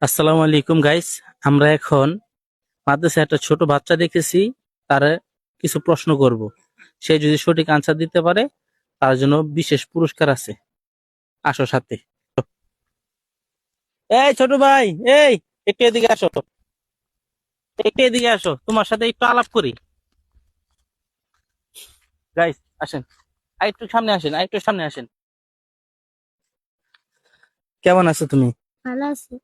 আসসালামু আলাইকুম গাইস। আমরা এখন মাদ্রাসায় একটা ছোট বাচ্চা দেখেছি। তার কিছু প্রশ্ন করব। সে যদি সঠিক আনসার দিতে পারে তার জন্য বিশেষ পুরস্কার আছে। আসো সাথে। এই ছোট ভাই, এই একটু এদিকে আসো, একটু এদিকে আসো, তোমার সাথে একটু আলাপ করি। গাইস আসেন, আর একটু সামনে আসেন, আর একটু সামনে আসেন। কেমন আছো তুমি? ভালো আছি।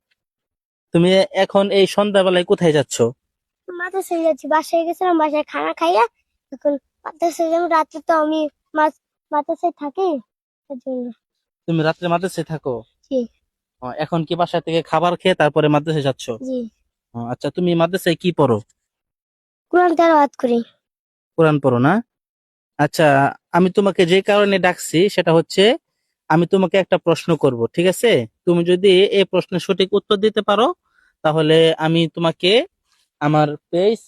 তুমি এখন এই সন্ধ্যাবেলায় কোথায় যাচ্ছ? মাদ্রাসায় যাচ্ছি, বাসায় গেছিলাম, বাসায় খানা খাইয়া এখন মাদ্রাসায় যাবো। রাত্রে তো আমি মাদ্রাসায় থাকি, তার জন্য। তুমি রাত্রে মাদ্রাসায় থাকো? জি। এখন কি বাসা থেকে খাবার খেয়ে তারপরে মাদ্রাসায় যাচ্ছ? জি। আচ্ছা, তুমি মাদ্রাসায় কি পড়ো? কোরআন তেলাওয়াত করি। কোরআন পড়ো না? আচ্ছা, আমি তোমাকে যে কারণে ডাকছি সেটা হচ্ছে আমি তোমাকে একটা প্রশ্ন করব, ঠিক আছে? তুমি যদি এই প্রশ্নের সঠিক উত্তর দিতে পারো তাহলে আমি তোমাকে আমার পেজ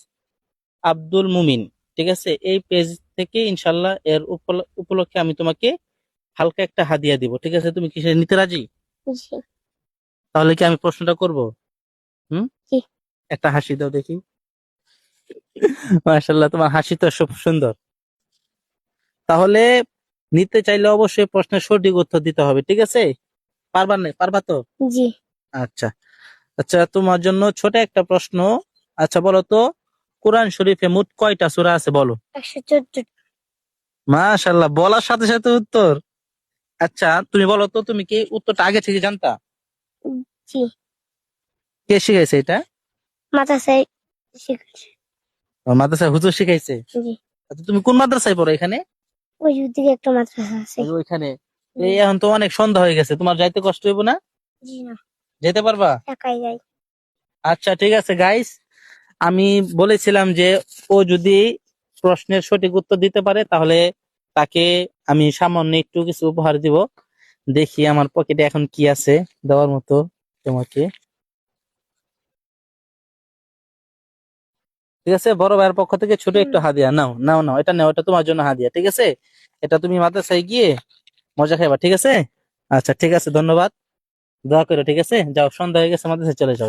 আব্দুল মুমিন, ঠিক আছে, এই পেজ থেকে ইনশাল্লাহ এর উপলক্ষে আমি তোমাকে হালকা একটা হাদিয়া দিব, ঠিক আছে? তুমি কি সেটা নিতে রাজি? জি। তাহলে কি আমি প্রশ্নটা করব? হুম। জি। একটা হাসি দাও দেখি। মাশাআল্লাহ, তোমার হাসি তো খুব সুন্দর। তাহলে নিতে চাইলে অবশ্যই প্রশ্নের সঠিক উত্তর দিতে হবে, ঠিক আছে? পারবা না? পারবা তো? জি। আচ্ছা। আচ্ছা, তোমার জন্য ছোট একটা প্রশ্ন। আচ্ছা বলো তো, কোরআন শরীফে মোট কয়টা সূরা আছে বলো? 114। মাশাআল্লাহ, বলার সাথে সাথে উত্তর। আচ্ছা তুমি বলো তো, তুমি কি উত্তরটা আগে থেকে জানতা? জি। কে শিখাইছে এটা? মাদ্রাসায় শিখছি। ও, মাদ্রাসায় হুজুর শিখাইছে? জি। আচ্ছা, তুমি কোন মাদ্রাসায় পড়ো এখানে? ওই দিকে একটা মাদ্রাসা আছে। ওই যে ওইখানে। জি। এই এখন তো অনেক সন্ধ্যা হয়ে গেছে, তোমার যাইতে কষ্ট হইব না? জি না, যেতে পারবা? একাই যাই। আচ্ছা ঠিক আছে গাইস, আমি বলেছিলাম যে ও যদি প্রশ্নের সঠিক উত্তর দিতে পারে তাহলে তাকে আমি সামান্য একটু কিছু উপহার দিব। দেখি আমার পকেটে এখন কি আছে দেওয়ার মতো তোমাকে। ঠিক আছে, বড় ভাইয়ের পক্ষ থেকে ছোট হুম। একটু হাদিয়া নাও, নাও নাও, এটা নাও, এটা তোমার জন্য হাদিয়া, ঠিক আছে? এটা তুমি মাদ্রাসায় গিয়ে মজা খাইবা, ঠিক আছে? আচ্ছা ঠিক আছে, ধন্যবাদ। দোয়া করো, ঠিক আছে? যাও, সন্ধ্যা হয়ে গেছে, মাদ্রাসায় চলে যাও।